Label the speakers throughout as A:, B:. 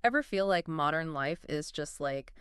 A: Ever feel like modern life is just like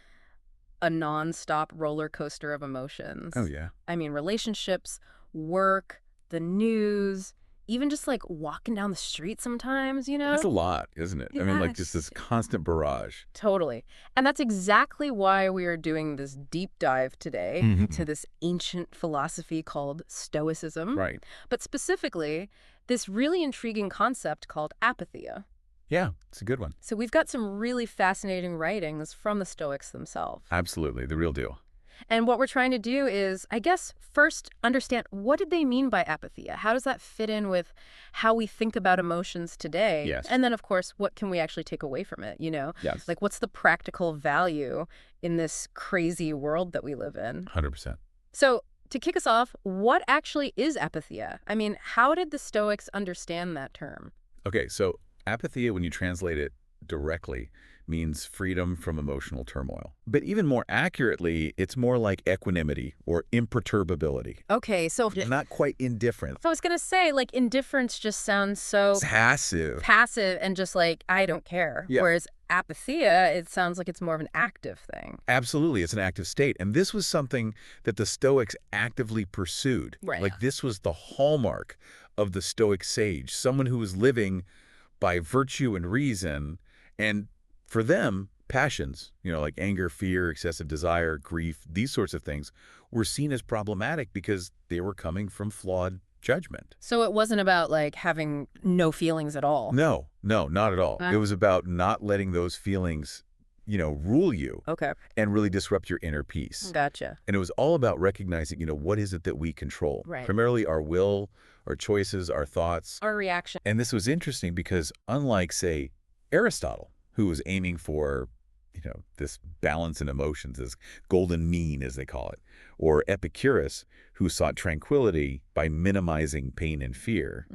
A: a nonstop roller coaster of
B: Oh,
A: emotions?
B: yeah.
A: I mean, relationships, work, the news, even just like walking down the street sometimes, you
B: It's
A: know?
B: a lot, isn't it? I mean, like, just this
A: Yes.
B: constant barrage.
A: Totally. And that's exactly why we are doing this deep dive today
B: Hmm.
A: into this ancient philosophy called Stoicism,
B: Right.
A: but specifically this really intriguing concept called apatheia.
B: Yeah, it's a good one.
A: So we've got some really fascinating writings from the Stoics themselves.
B: Absolutely. The real deal.
A: And what we're trying to do is, I guess, first understand what did they mean by apatheia? How does that fit in with how we think about emotions today?
B: Yes.
A: And then, of course, what can we actually take away from it?
B: Yes.
A: Like what's the practical value in this crazy world that we live in?
B: 100%.
A: So to kick us off, what actually is apatheia? I mean, how did the Stoics understand that term?
B: Okay, so apatheia, when you translate it directly, means freedom from emotional turmoil. But even more accurately, it's more like equanimity or imperturbability.
A: Okay, so
B: Not quite indifferent.
A: I was going to say, like, indifference just sounds so
B: Passive.
A: passive and just like, I don't care.
B: Yeah.
A: Whereas apatheia, it sounds like it's more of an active thing.
B: Absolutely, it's an active state. And this was something that the Stoics actively pursued.
A: Right.
B: Like, this was the hallmark of the Stoic sage, someone who was living by virtue and reason. And for them, passions, like anger, fear, excessive desire, grief, these sorts of things were seen as problematic because they were coming from flawed judgment.
A: So it wasn't about like having no feelings at all.
B: No, no, not at all. It was about not letting those feelings, rule you
A: Okay.
B: and really disrupt your inner peace.
A: Gotcha.
B: And it was all about recognizing, what is it that we control?
A: Right.
B: Primarily our will, our choices, our thoughts.
A: Our reaction.
B: And this was interesting because unlike, say, Aristotle, who was aiming for, this balance in emotions, this golden mean, as they call it, or Epicurus, who sought tranquility by minimizing pain and fear,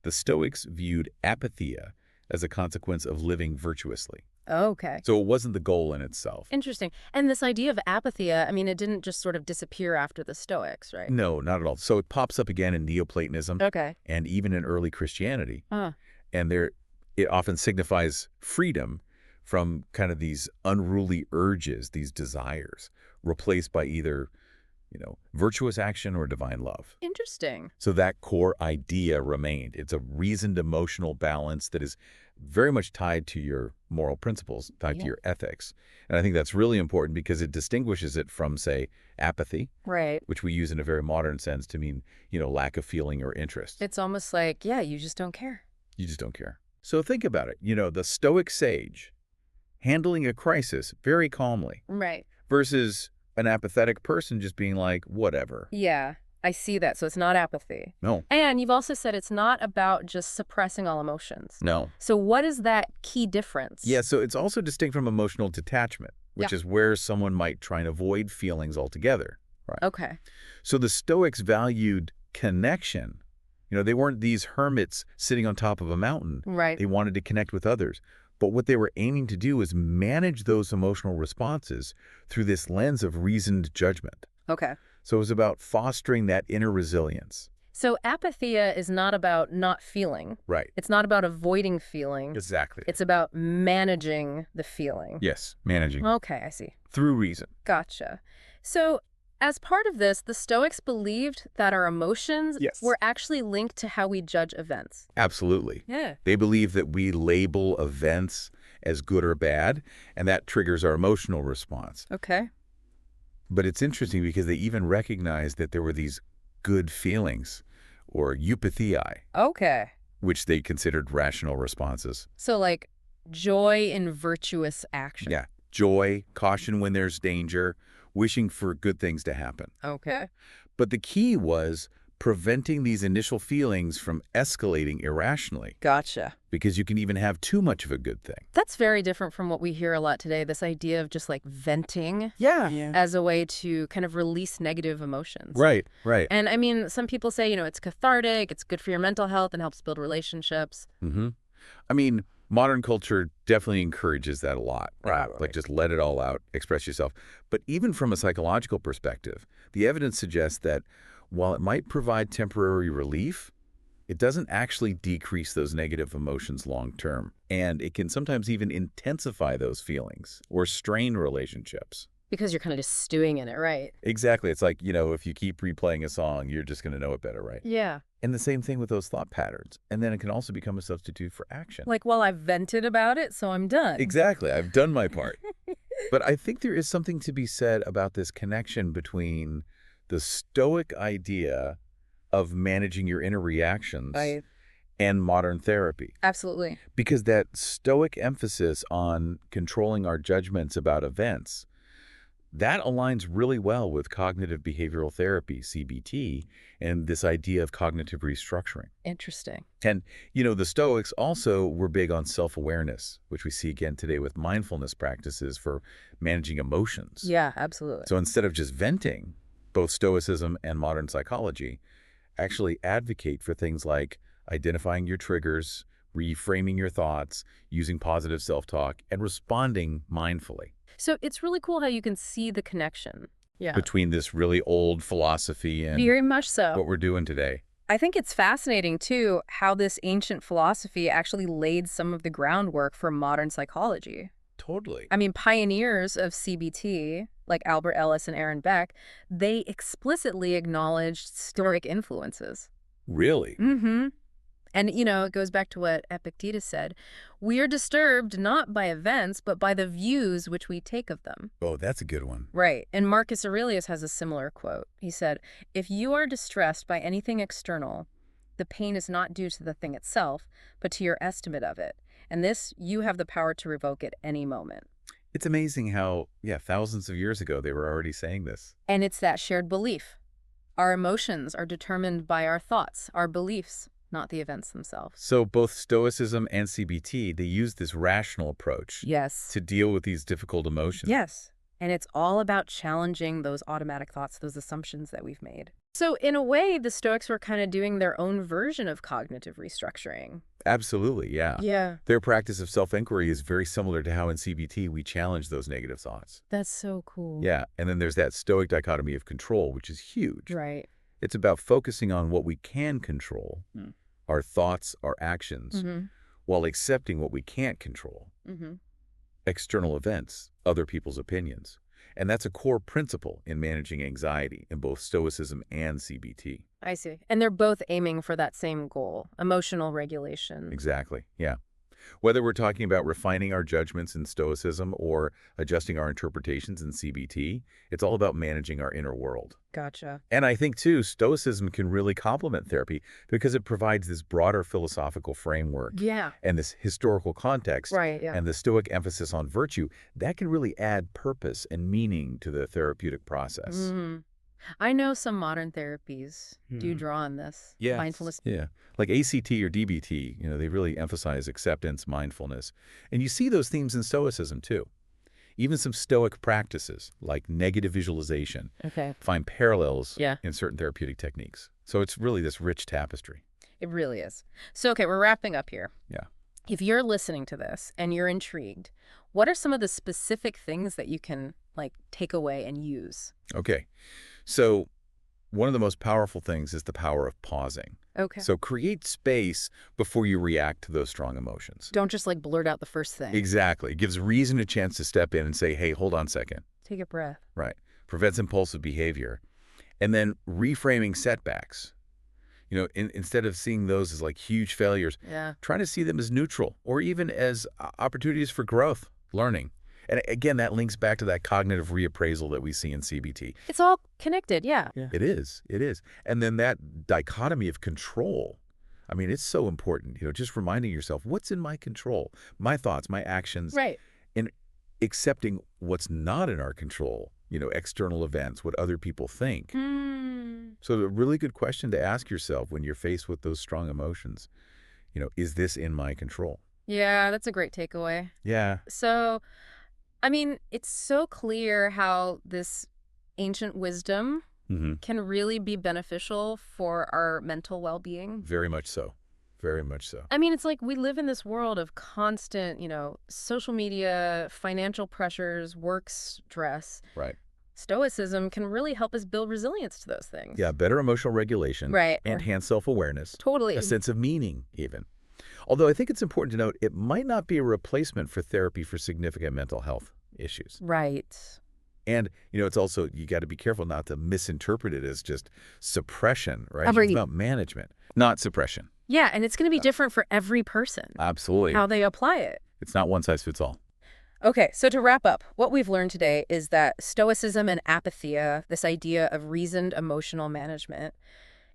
B: the Stoics viewed apatheia as a consequence of living virtuously.
A: Okay.
B: So it wasn't the goal in itself.
A: Interesting. And this idea of apatheia, I mean, it didn't just sort of disappear after the Stoics, right?
B: No, not at all. So it pops up again in Neoplatonism
A: Okay.
B: and even in early Christianity.
A: Huh.
B: And it often signifies freedom from kind of these unruly urges, these desires, replaced by either, virtuous action or divine love.
A: Interesting.
B: So that core idea remained. It's a reasoned emotional balance that is very much tied to your moral principles, tied to your ethics. And I think that's really important because it distinguishes it from, say, apathy,
A: Right.
B: which we use in a very modern sense to mean, lack of feeling or interest.
A: It's almost like, yeah, you just don't care.
B: You just don't care. So think about it. The Stoic sage handling a crisis very calmly
A: Right.
B: versus an apathetic person just being like, whatever.
A: Yeah, I see that. So it's not apathy.
B: No.
A: And you've also said it's not about just suppressing all emotions.
B: No.
A: So what is that key difference?
B: Yeah, so it's also distinct from emotional detachment, which is where someone might try and avoid feelings altogether. Right.
A: Okay.
B: So the Stoics valued connection. They weren't these hermits sitting on top of a mountain.
A: Right.
B: They wanted to connect with others. But what they were aiming to do is manage those emotional responses through this lens of reasoned judgment.
A: Okay.
B: So it was about fostering that inner resilience.
A: So apatheia is not about not feeling.
B: Right.
A: It's not about avoiding feeling.
B: Exactly.
A: It's about managing the feeling.
B: Yes, managing.
A: Okay, I see.
B: Through reason.
A: Gotcha. So as part of this, the Stoics believed that our emotions were actually linked to how we judge events.
B: Absolutely.
A: Yeah.
B: They believe that we label events as good or bad, and that triggers our emotional response.
A: Okay.
B: But it's interesting because they even recognize that there were these good feelings, or eupatheiai,
A: Okay.
B: which they considered rational responses.
A: So like joy in virtuous action.
B: Yeah. Joy, caution when there's danger, wishing for good things to happen.
A: Okay.
B: But the key was preventing these initial feelings from escalating irrationally,
A: Gotcha.
B: because you can even have too much of a good thing.
A: That's very different from what we hear a lot today, this idea of just like venting
B: Yeah.
A: as a way to kind of release negative emotions.
B: Right, right.
A: And I mean, some people say, it's cathartic, it's good for your mental health and helps build relationships.
B: I mean, modern culture definitely encourages that a lot.
A: Right.
B: Like, just let it all out, express yourself. But even from a psychological perspective, the evidence suggests that while it might provide temporary relief, It doesn't actually decrease those negative emotions long term, and it can sometimes even intensify those feelings or strain relationships.
A: Because you're kind of just stewing in it, right?
B: Exactly. It's like, if you keep replaying a song, you're just going to know it better, right?
A: Yeah.
B: And the same thing with those thought patterns. And then it can also become a substitute for action.
A: Like, well, I've vented about it, so I'm done.
B: Exactly. I've done my part. But I think there is something to be said about this connection between the Stoic idea of managing your inner reactions
A: Right.
B: and modern therapy.
A: Absolutely.
B: Because that Stoic emphasis on controlling our judgments about events, that aligns really well with cognitive behavioral therapy, CBT, and this idea of cognitive restructuring.
A: Interesting.
B: And, the Stoics also were big on self-awareness, which we see again today with mindfulness practices for managing emotions.
A: Yeah, absolutely.
B: So instead of just venting, both Stoicism and modern psychology actually advocate for things like identifying your triggers, reframing your thoughts, using positive self-talk, and responding mindfully.
A: So it's really cool how you can see the connection. Yeah.
B: Between this really old philosophy and
A: Very much so.
B: what we're doing today.
A: I think it's fascinating, too, how this ancient philosophy actually laid some of the groundwork for modern psychology.
B: Totally.
A: I mean, pioneers of CBT, like Albert Ellis and Aaron Beck, they explicitly acknowledged Stoic influences.
B: Really?
A: Mm-hmm. And, it goes back to what Epictetus said. We are disturbed not by events, but by the views which we take of them.
B: Oh, that's a good one.
A: Right. And Marcus Aurelius has a similar quote. He said, if you are distressed by anything external, the pain is not due to the thing itself, but to your estimate of it. And this, you have the power to revoke at any moment.
B: It's amazing how, thousands of years ago, they were already saying this.
A: And it's that shared belief. Our emotions are determined by our thoughts, our beliefs, not the events themselves.
B: So both Stoicism and CBT, they use this rational approach
A: Yes.
B: to deal with these difficult emotions.
A: Yes. And it's all about challenging those automatic thoughts, those assumptions that we've made. So in a way, the Stoics were kind of doing their own version of cognitive restructuring.
B: Absolutely, yeah.
A: Yeah.
B: Their practice of self-inquiry is very similar to how in CBT we challenge those negative thoughts.
A: That's so cool.
B: Yeah, and then there's that Stoic dichotomy of control, which is huge.
A: Right.
B: It's about focusing on what we can control, our thoughts, our actions,
A: Mm-hmm.
B: while accepting what we can't control,
A: Mm-hmm.
B: external events, other people's opinions. And that's a core principle in managing anxiety in both Stoicism and CBT.
A: I see. And they're both aiming for that same goal, emotional regulation.
B: Exactly, yeah. Whether we're talking about refining our judgments in Stoicism or adjusting our interpretations in CBT, it's all about managing our inner world.
A: Gotcha.
B: And I think, too, Stoicism can really complement therapy because it provides this broader philosophical framework
A: Yeah.
B: and this historical context.
A: Right, yeah.
B: And the Stoic emphasis on virtue, that can really add purpose and meaning to the therapeutic process.
A: Mm-hmm. I know some modern therapies do draw on this.
B: Yeah.
A: Mindfulness.
B: Yeah. Like ACT or DBT, they really emphasize acceptance, mindfulness. And you see those themes in Stoicism, too. Even some Stoic practices, like negative visualization,
A: Okay.
B: find parallels
A: Yeah.
B: in certain therapeutic techniques. So it's really this rich tapestry.
A: It really is. So, okay, we're wrapping up here.
B: Yeah.
A: If you're listening to this and you're intrigued, what are some of the specific things that you can, take away and use?
B: Okay. So one of the most powerful things is the power of pausing.
A: Okay.
B: So create space before you react to those strong emotions.
A: Don't just, blurt out the first thing.
B: Exactly. It gives reason a chance to step in and say, hey, hold on a second.
A: Take a breath.
B: Right. Prevents impulsive behavior. And then reframing setbacks. Instead of seeing those as huge failures,
A: Yeah.
B: try to see them as neutral or even as opportunities for growth, learning. And again, that links back to that cognitive reappraisal that we see in CBT.
A: It's all connected, yeah.
B: It is. It is. And then that dichotomy of control, I mean, it's so important, just reminding yourself, what's in my control? My thoughts, my actions.
A: Right.
B: And accepting what's not in our control, external events, what other people think. So a really good question to ask yourself when you're faced with those strong emotions, is this in my control?
A: Yeah, that's a great takeaway.
B: Yeah.
A: So, I mean, it's so clear how this ancient wisdom can really be beneficial for our mental well-being.
B: Very much so. Very much so.
A: I mean, it's like we live in this world of constant, social media, financial pressures, work stress.
B: Right.
A: Stoicism can really help us build resilience to those things.
B: Yeah, better emotional regulation,
A: Right.
B: enhanced self-awareness, a
A: Totally.
B: sense of meaning even. Although I think it's important to note it might not be a replacement for therapy for significant mental health issues.
A: Right.
B: And, it's also, you got to be careful not to misinterpret it as just suppression, right? It's
A: Agreed.
B: about management, not suppression.
A: Yeah, and it's going to be different for every person,
B: Absolutely.
A: how they apply it.
B: It's not one size fits all.
A: Okay, so to wrap up, what we've learned today is that Stoicism and Apatheia, this idea of reasoned emotional management,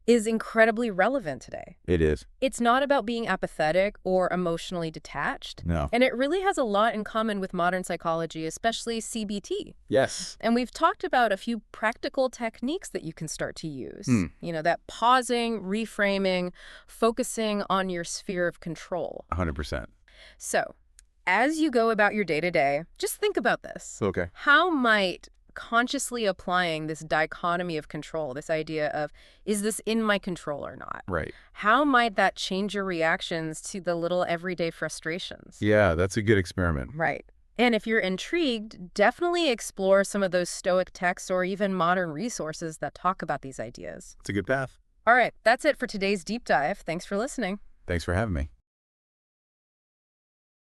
A: is incredibly relevant today.
B: It is.
A: It's not about being apathetic or emotionally detached.
B: No.
A: And it really has a lot in common with modern psychology, especially CBT.
B: Yes.
A: And we've talked about a few practical techniques that you can start to use.
B: Hmm.
A: That pausing, reframing, focusing on your sphere of control.
B: 100%.
A: So, as you go about your day-to-day, just think about this.
B: Okay.
A: How might consciously applying this dichotomy of control, this idea of, is this in my control or not?
B: Right.
A: How might that change your reactions to the little everyday frustrations?
B: Yeah, that's a good experiment.
A: Right. And if you're intrigued, definitely explore some of those Stoic texts or even modern resources that talk about these ideas.
B: It's a good path.
A: All right, that's it for today's deep dive. Thanks for listening.
B: Thanks for having me.